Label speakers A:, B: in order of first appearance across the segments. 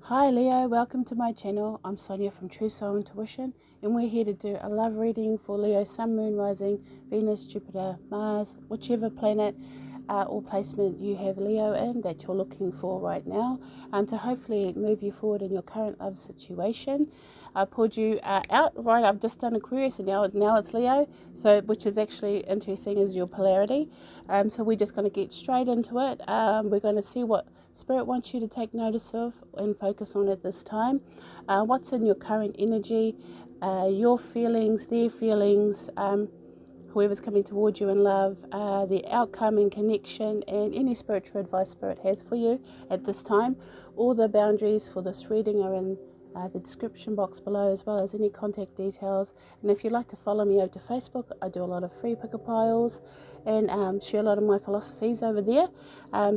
A: Hi Leo, welcome to my channel. I'm Sonia from Truesoulintuition, and we're here to do a love reading for Leo, Sun, Moon, Rising, Venus, Jupiter, Mars, whichever planet or placement you have Leo in that you're looking for right now, to hopefully move you forward in your current love situation. I pulled you out, right, I've just done Aquarius and now it's Leo, so which is actually interesting is your polarity. So we're just going to get straight into it. We're going to see what Spirit wants you to take notice of and focus on at this time. What's in your current energy, your feelings, their feelings, whoever's coming towards you in love, the outcome and connection, and any spiritual advice Spirit has for you at this time. All the boundaries for this reading are in the description box below, as well as any contact details. And if you'd like to follow me over to Facebook, I do a lot of free picker piles and share a lot of my philosophies over there.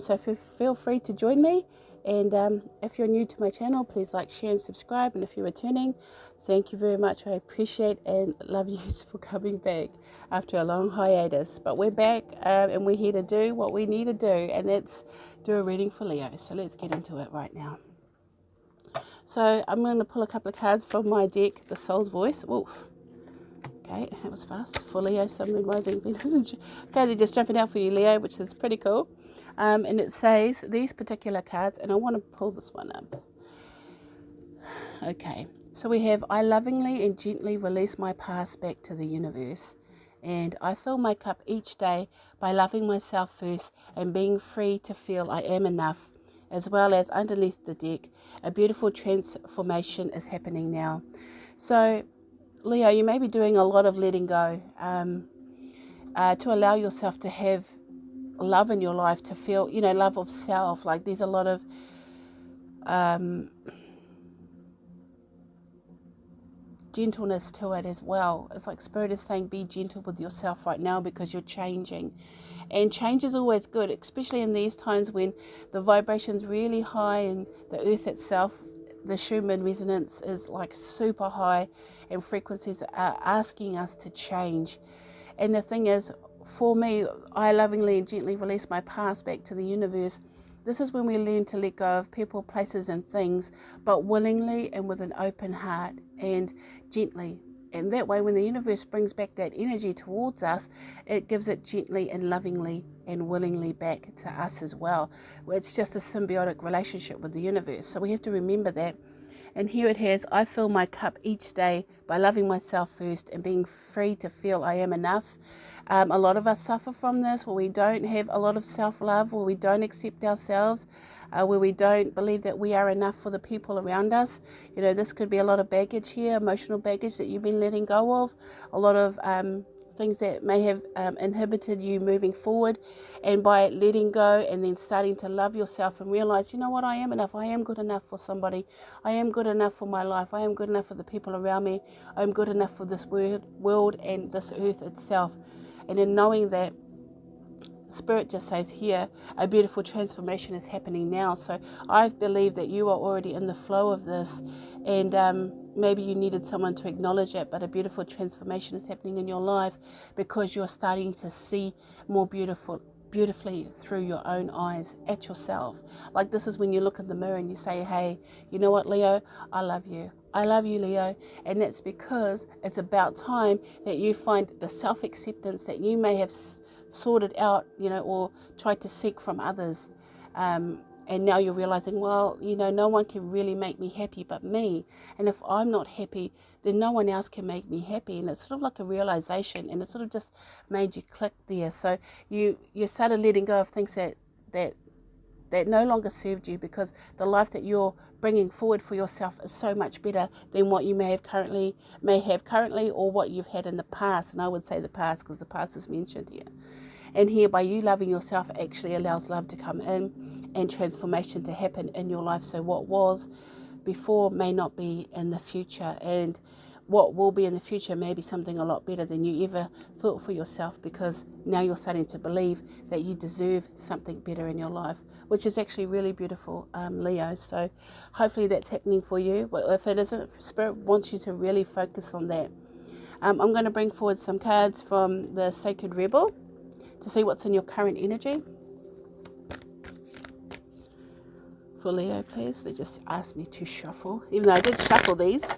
A: So feel free to join me. And if you're new to my channel, please like, share and subscribe. And if you're returning, thank you very much. I appreciate and love you for coming back after a long hiatus. But we're back and we're here to do what we need to do, and that's do a reading for Leo. So let's get into it right now. So I'm going to pull a couple of cards from my deck, the Soul's Voice. Oof. Okay, that was fast. For Leo, Sun, Moon, Rising, Venus. Okay, they're just jumping out for you, Leo, which is pretty cool. And it says these particular cards, and I want to pull this one up. Okay, so we have, I lovingly and gently release my past back to the universe. And I fill my cup each day by loving myself first and being free to feel I am enough. As well as underneath the deck, a beautiful transformation is happening now. So, Leo, you may be doing a lot of letting go to allow yourself to have love in your life, to feel, love of self. Like there's a lot of gentleness to it as well. It's like Spirit is saying be gentle with yourself right now because you're changing. And change is always good, especially in these times when the vibration's really high and the earth itself, the Schumann resonance is like super high and frequencies are asking us to change. And the thing is, for me, I lovingly and gently release my past back to the universe. This is when we learn to let go of people, places and things, but willingly and with an open heart and gently. And that way, when the universe brings back that energy towards us, it gives it gently and lovingly and willingly back to us as well. It's just a symbiotic relationship with the universe. So we have to remember that. And here it has, I fill my cup each day by loving myself first and being free to feel I am enough. A lot of us suffer from this, where we don't have a lot of self-love, where we don't accept ourselves, where we don't believe that we are enough for the people around us. This could be a lot of baggage here, emotional baggage that you've been letting go of, a lot of things that may have inhibited you moving forward. And by letting go and then starting to love yourself and realize, you know what, I am enough. I am good enough for somebody. I am good enough for my life. I am good enough for the people around me. I am good enough for this world and this earth itself. And in knowing that, Spirit just says here, a beautiful transformation is happening now. So I believe that you are already in the flow of this, and maybe you needed someone to acknowledge it, but a beautiful transformation is happening in your life because you're starting to see more beautifully through your own eyes at yourself. Like this is when you look in the mirror and you say, hey, you know what, Leo, I love you. I love you, Leo. And that's because it's about time that you find the self-acceptance that you may have sorted out, or tried to seek from others. And now you're realizing, well, no one can really make me happy but me. And if I'm not happy, then no one else can make me happy. And it's sort of like a realization, and it sort of just made you click there. So you started letting go of things that no longer served you, because the life that you're bringing forward for yourself is so much better than what you may have currently or what you've had in the past. And I would say the past, because the past is mentioned here. And here, by you loving yourself, actually allows love to come in and transformation to happen in your life. So what was before may not be in the future, and what will be in the future may be something a lot better than you ever thought for yourself, because now you're starting to believe that you deserve something better in your life, which is actually really beautiful, Leo. So hopefully that's happening for you. But if it isn't, Spirit wants you to really focus on that. I'm going to bring forward some cards from the Sacred Rebel to see what's in your current energy. for Leo, please. They just asked me to shuffle, even though I did shuffle these.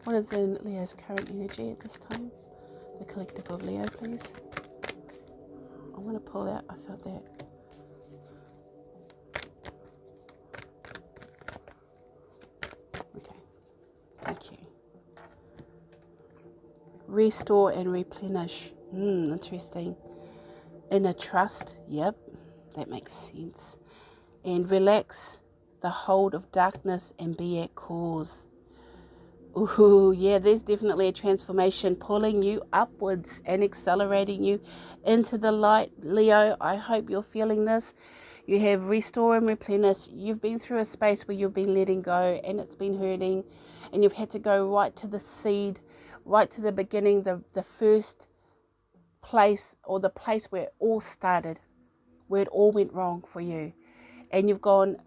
A: What is in Leo's current energy at this time? The collective of Leo, please. I'm going to pull out. I felt that. Okay. Thank you. Restore and replenish. Interesting. Inner trust. Yep. That makes sense. And relax the hold of darkness and be at cause. Ooh, yeah, there's definitely a transformation pulling you upwards and accelerating you into the light. Leo, I hope you're feeling this. You have restore and replenish. You've been through a space where you've been letting go and it's been hurting, and you've had to go right to the seed, right to the beginning, the first place, or the place where it all started, where it all went wrong for you. And you've gone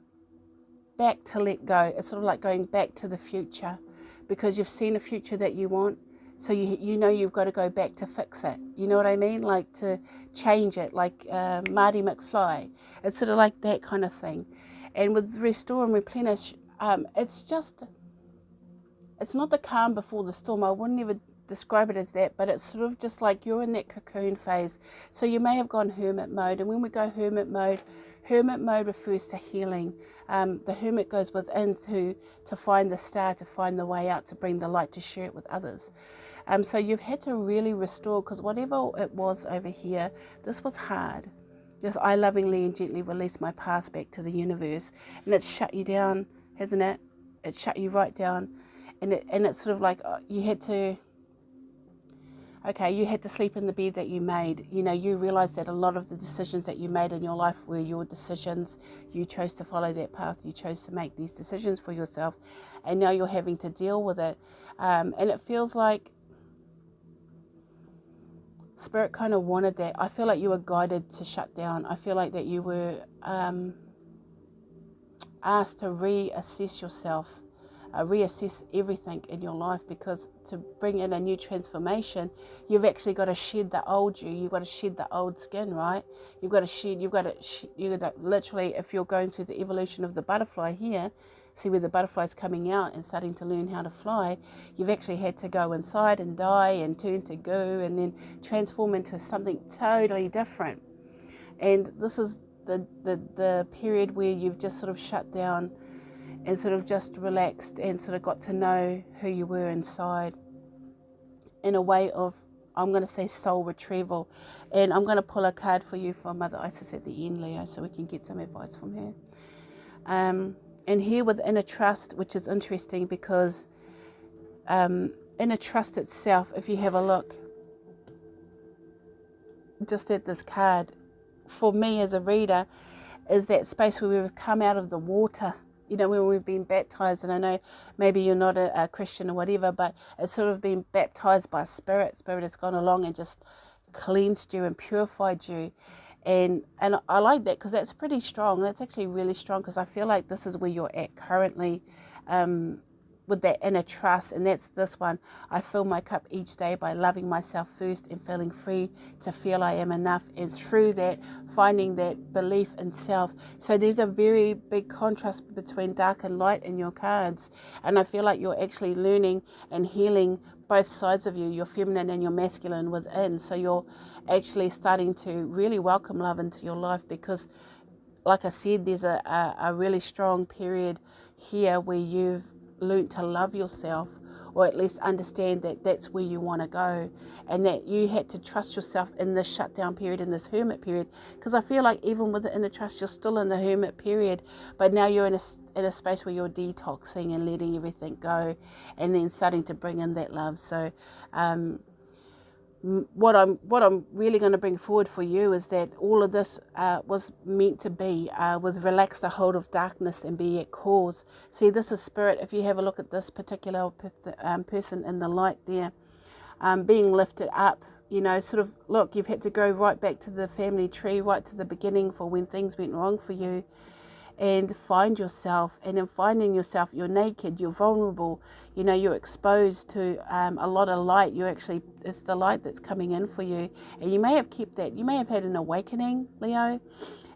A: back to let go. It's sort of like going back to the future, because you've seen a future that you want. So you know you've got to go back to fix it. You know what I mean? Like to change it, like Marty McFly. It's sort of like that kind of thing. And with restore and replenish, it's not the calm before the storm. I wouldn't even describe it as that, but it's sort of just like you're in that cocoon phase. So you may have gone hermit mode, and when we go hermit mode refers to healing. The hermit goes within to find the star, to find the way out, to bring the light, to share it with others. So you've had to really restore, because whatever it was over here, this was hard. Just I lovingly and gently release my past back to the universe, and it's shut you down, hasn't it? It's shut you right down, and it's sort of like you had to sleep in the bed that you made. You know, you realize that a lot of the decisions that you made in your life were your decisions. You chose to follow that path. You chose to make these decisions for yourself, and now you're having to deal with it. And it feels like Spirit kind of wanted that. I feel like you were guided to shut down. I feel like that you were asked to reassess yourself, reassess everything in your life, because to bring in a new transformation, you've actually got to shed the old you. You've got to shed the old skin, right? You've got to literally, if you're going through the evolution of the butterfly here, see where the butterfly's coming out and starting to learn how to fly, you've actually had to go inside and die and turn to goo and then transform into something totally different. And this is the period where you've just sort of shut down and sort of just relaxed and sort of got to know who you were inside in a way of, I'm going to say, soul retrieval. And I'm going to pull a card for you from Mother Isis at the end, Leo, so we can get some advice from her. And here with inner trust, which is interesting because inner trust itself, if you have a look just at this card, for me as a reader, is that space where we've come out of the water. You know, when we've been baptized, and I know maybe you're not a Christian or whatever, but it's sort of been baptized by Spirit. Spirit has gone along and just cleansed you and purified you. And I like that, because that's pretty strong. That's actually really strong, because I feel like this is where you're at currently with that inner trust. And that's this one. I fill my cup each day by loving myself first and feeling free to feel I am enough. And through that, finding that belief in self. So there's a very big contrast between dark and light in your cards. And I feel like you're actually learning and healing both sides of you, your feminine and your masculine within. So you're actually starting to really welcome love into your life, because like I said, there's a really strong period here where you've learned to love yourself, or at least understand that that's where you want to go, and that you had to trust yourself in this shutdown period, in this hermit period. Because I feel like even with the inner trust, you're still in the hermit period, but now you're in a space where you're detoxing and letting everything go, and then starting to bring in that love. So what I'm really going to bring forward for you is that all of this was meant to be with relax the hold of darkness and be at cause. See, this is Spirit. If you have a look at this particular person in the light there, being lifted up, you know, sort of, look, you've had to go right back to the family tree, right to the beginning for when things went wrong for you, and find yourself. And in finding yourself, you're naked, you're vulnerable, you know, you're exposed to a lot of light. It's the light that's coming in for you. And you may have kept that, you may have had an awakening, Leo,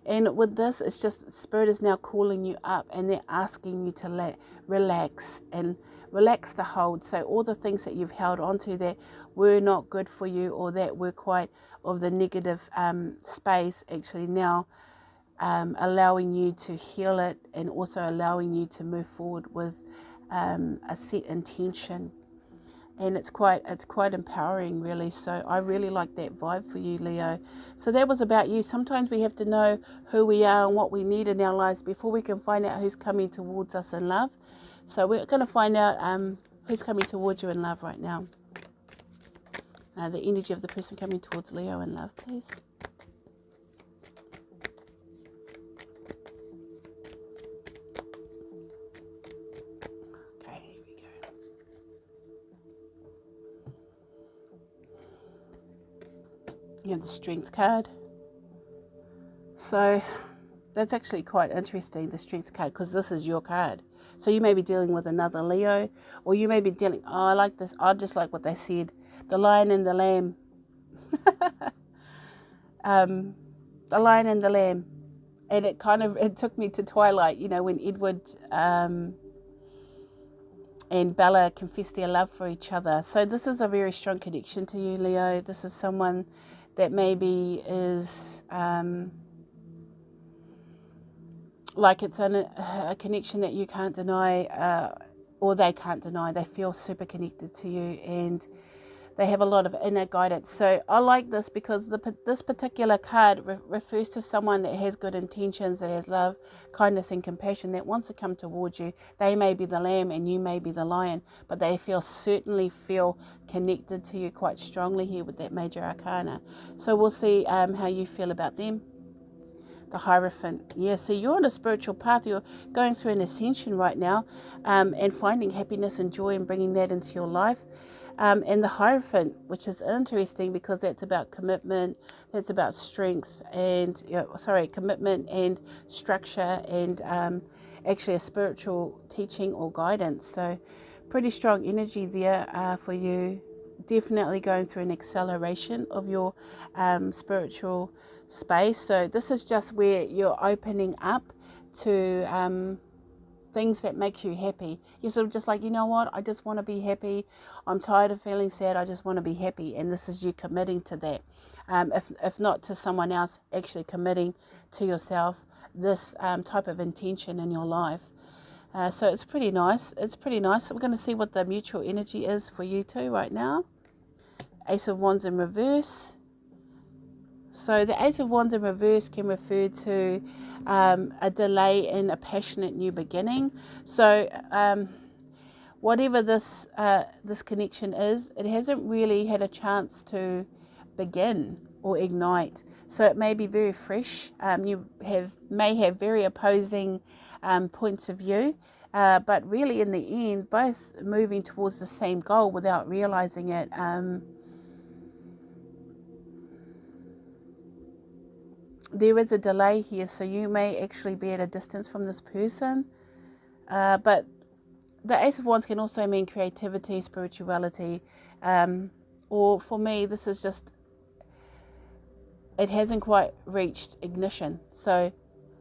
A: And with this, it's just Spirit is now calling you up, and they're asking you to relax and relax the hold. So all the things that you've held onto that were not good for you, or that were quite of the negative space, actually now allowing you to heal it, and also allowing you to move forward with a set intention. And it's quite empowering, really. So I really like that vibe for you, Leo. So that was about you. Sometimes we have to know who we are and what we need in our lives before we can find out who's coming towards us in love. So we're going to find out who's coming towards you in love right now. The energy of the person coming towards Leo in love, please. You have the Strength card. So that's actually quite interesting, the Strength card, because this is your card. So you may be dealing with another Leo, or you may be dealing, I like this, I just like what they said, the lion and the lamb. The lion and the lamb. And it took me to Twilight, when Edward and Bella confessed their love for each other. So this is a very strong connection to you, Leo. This is someone that maybe is like it's a connection that you can't deny, or they can't deny. They feel super connected to you, and they have a lot of inner guidance. So I like this because this particular card refers to someone that has good intentions, that has love, kindness and compassion, that wants to come towards you. They may be the lamb and you may be the lion, but they certainly feel connected to you quite strongly here with that major arcana. So we'll see how you feel about them. The Hierophant. Yeah, so you're on a spiritual path. You're going through an ascension right now, and finding happiness and joy and bringing that into your life. And the Hierophant, which is interesting because that's about commitment, that's about strength and, commitment and structure, and actually a spiritual teaching or guidance. So pretty strong energy there for you. Definitely going through an acceleration of your spiritual space. So this is just where you're opening up to things that make you happy. You're sort of just like, you know what, I just want to be happy. I'm tired of feeling sad. I just want to be happy. And this is you committing to that. If not to someone else, actually committing to yourself this type of intention in your life. So it's pretty nice. It's pretty nice. We're going to see what the mutual energy is for you two right now. Ace of Wands in reverse. So the Ace of Wands in reverse can refer to a delay in a passionate new beginning. So whatever this connection is, it hasn't really had a chance to begin or ignite. So it may be very fresh. You may have very opposing points of view, but really in the end, both moving towards the same goal without realizing it. There is a delay here, so you may actually be at a distance from this person. But the Ace of Wands can also mean creativity, spirituality, or for me, this is just, it hasn't quite reached ignition. So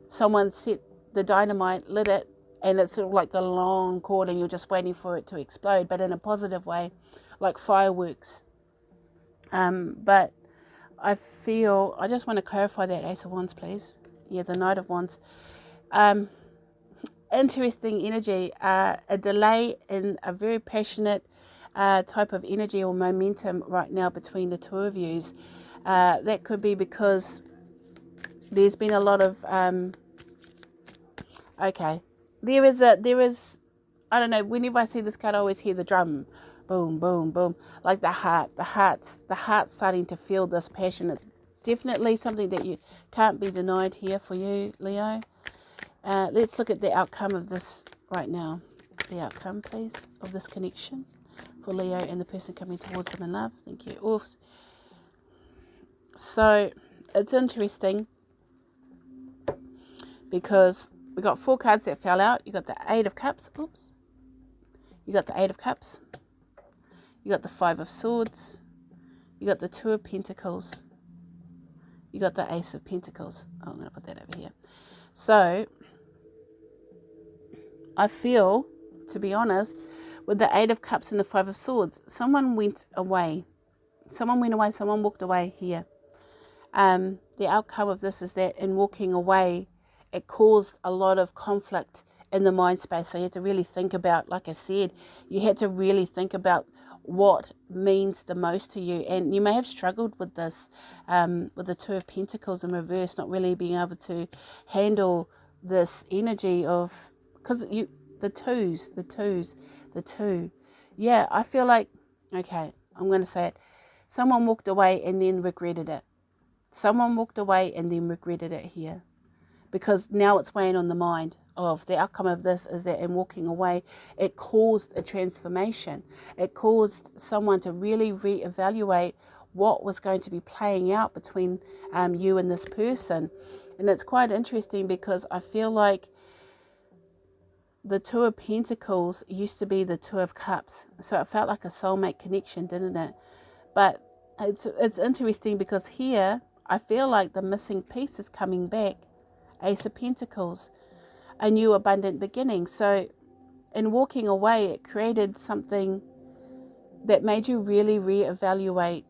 A: someone set the dynamite, lit it, and it's sort of like a long cord and you're just waiting for it to explode, but in a positive way, like fireworks. But I just want to clarify that Ace of Wands, please. Yeah, the Knight of Wands. Interesting energy, a delay in a very passionate type of energy or momentum right now between the two of you. That could be because there's been a lot of, there is, I don't know, whenever I see this card, I always hear the drum. Boom, boom, boom. Like the heart's starting to feel this passion. It's definitely something that you can't be denied here for you, Leo. Let's look at the outcome of this right now. The outcome, please, of this connection for Leo and the person coming towards them in love. Thank you. Oof. So it's interesting because we got 4 cards that fell out. You got the 8 of Cups. Oops. You got the 8 of Cups. You got the 5 of Swords. You got the 2 of Pentacles. You got the Ace of Pentacles. Oh, I'm going to put that over here. So I feel, to be honest, with the Eight of Cups and the Five of Swords, someone went away. Someone went away, someone walked away here. The outcome of this is that in walking away, it caused a lot of conflict in the mind space. So you had to really think about, like I said, you had to really think about what means the most to you. And you may have struggled with this, with the Two of Pentacles in reverse, not really being able to handle this energy of, because the two. Yeah, I feel like, okay, I'm going to say it. Someone walked away and then regretted it. Someone walked away and then regretted it here, because now it's weighing on the mind of the outcome of this is that in walking away, it caused a transformation. It caused someone to really reevaluate what was going to be playing out between you and this person. And it's quite interesting because I feel like the Two of Pentacles used to be the Two of Cups. So it felt like a soulmate connection, didn't it? But it's interesting because here, I feel like the missing piece is coming back. Ace of Pentacles, a new abundant beginning. So in walking away, it created something that made you really reevaluate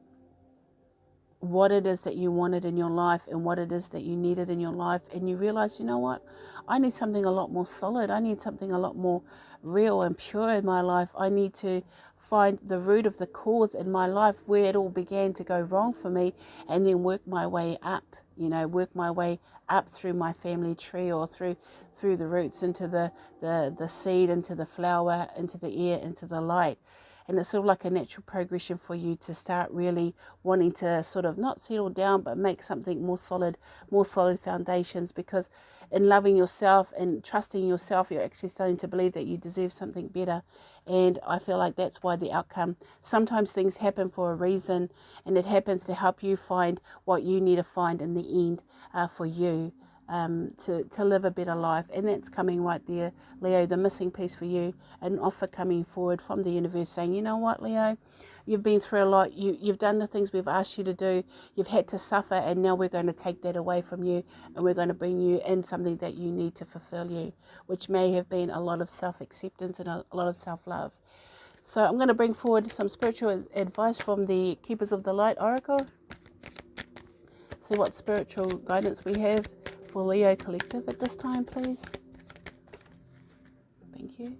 A: what it is that you wanted in your life and what it is that you needed in your life. And you realize, you know what? I need something a lot more solid. I need something a lot more real and pure in my life. I need to find the root of the cause in my life where it all began to go wrong for me, and then work my way up, work my way up through my family tree, or through the roots into the seed, into the flower, into the air, into the light. And it's sort of like a natural progression for you to start really wanting to sort of not settle down, but make something more solid foundations. Because in loving yourself and trusting yourself, you're actually starting to believe that you deserve something better. And I feel like that's why the outcome, sometimes things happen for a reason, and it happens to help you find what you need to find in the end for you. To live a better life. And that's coming right there, Leo, the missing piece for you, an offer coming forward from the universe saying, you know what, Leo, you've been through a lot, you've done the things we've asked you to do, you've had to suffer, and now we're going to take that away from you, and we're going to bring you in something that you need to fulfill you, which may have been a lot of self-acceptance and a lot of self-love. So I'm going to bring forward some spiritual advice from the Keepers of the Light Oracle. See what spiritual guidance we have for Leo Collective at this time, please. Thank you.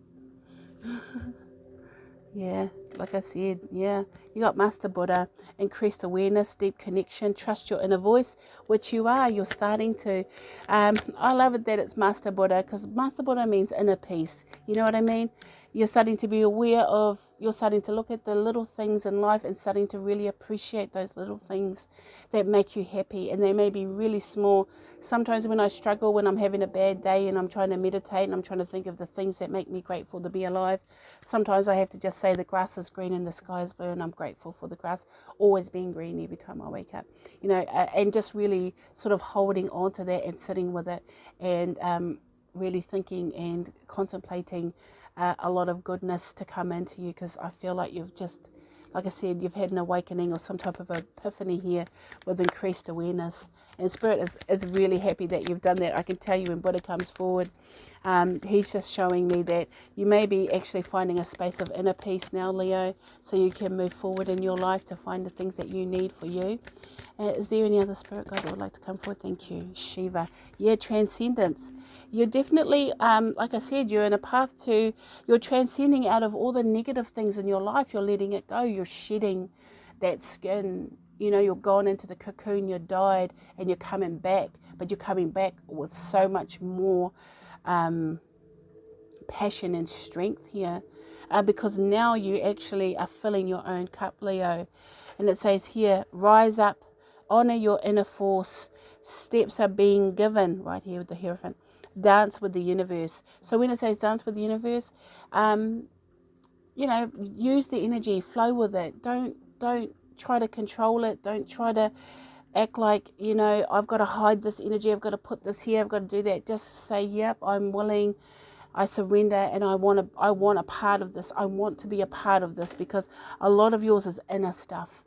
A: Yeah, like I said, yeah, you got Master Buddha, increased awareness, deep connection, trust your inner voice, which you are. You're starting to. I love it that it's Master Buddha, because Master Buddha means inner peace. You know what I mean? You're starting to be aware of, you're starting to look at the little things in life and starting to really appreciate those little things that make you happy. And they may be really small. Sometimes when I struggle, when I'm having a bad day and I'm trying to meditate and I'm trying to think of the things that make me grateful to be alive, sometimes I have to just say the grass is green and the sky is blue, and I'm grateful for the grass always being green every time I wake up. And just really sort of holding on to that and sitting with it, and really thinking and contemplating a lot of goodness to come into you, because I feel like you've just, like I said, you've had an awakening or some type of epiphany here with increased awareness. And Spirit is really happy that you've done that. I can tell you when Buddha comes forward, he's just showing me that you may be actually finding a space of inner peace now, Leo, so you can move forward in your life to find the things that you need for you. Is there any other spirit guide that would like to come forward? Thank you. Shiva. Yeah, transcendence. You're definitely, like I said, you're in a path to, you're transcending out of all the negative things in your life. You're letting it go. You're shedding that skin. You're going into the cocoon, you died, and you're coming back. But you're coming back with so much more passion and strength here, because now you actually are filling your own cup, Leo. And it says here, rise up, honor your inner force, steps are being given, right here with the Hierophant, dance with the universe. So when it says dance with the universe, use the energy, flow with it. Don't try to control it. Don't try to act like, I've got to hide this energy, I've got to put this here, I've got to do that. Just say, yep, I'm willing, I surrender, and I want a part of this. I want to be a part of this, because a lot of yours is inner stuff.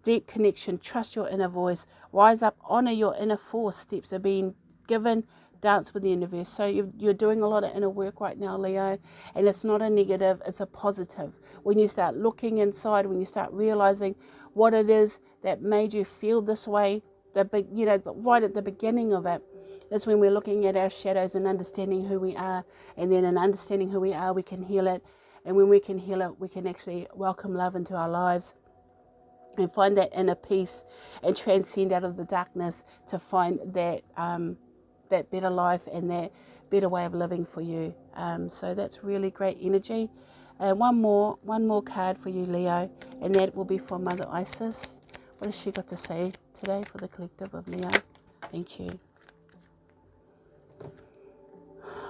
A: deep connection. Trust your inner voice. Rise up, honor your inner force. Steps are being given. Dance with the universe. So you're doing a lot of inner work right now, Leo, and it's not a negative, it's a positive. When you start looking inside, when you start realizing what it is that made you feel this way, right at the beginning of it, that's when we're looking at our shadows and understanding who we are. And then in understanding who we are, we can heal it. And when we can heal it, we can actually welcome love into our lives and find that inner peace and transcend out of the darkness to find that that better life and that better way of living for you. So that's really great energy. One more card for you, Leo, and that will be for Mother Isis. What has she got to say today for the collective of Leo? Thank you.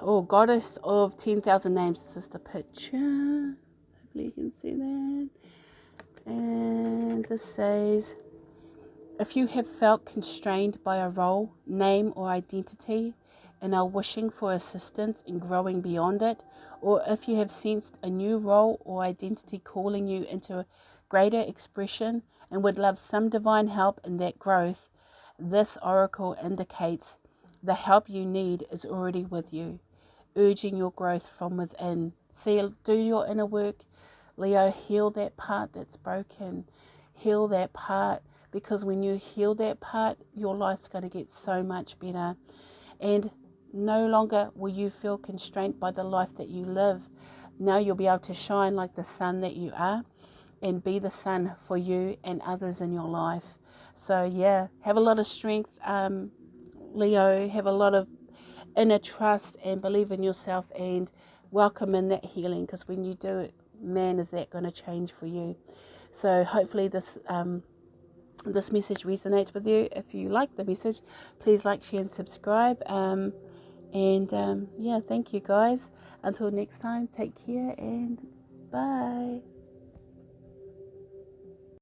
A: Oh, Goddess of 10,000 Names. This is the picture. Hopefully you can see that. And this says, if you have felt constrained by a role, name or identity and are wishing for assistance in growing beyond it, or if you have sensed a new role or identity calling you into greater expression and would love some divine help in that growth, this oracle indicates the help you need is already with you, urging your growth from within. See, do your inner work, Leo. Heal that part that's broken. Heal that part, because when you heal that part, your life's going to get so much better. And no longer will you feel constrained by the life that you live. Now you'll be able to shine like the sun that you are and be the sun for you and others in your life. So yeah, have a lot of strength, Leo. Have a lot of inner trust and believe in yourself and welcome in that healing, because when you do it, man, is that going to change for you. So hopefully this message resonates with you. If you like the message, please like, share and subscribe. Yeah, thank you guys. Until next time, take care and bye.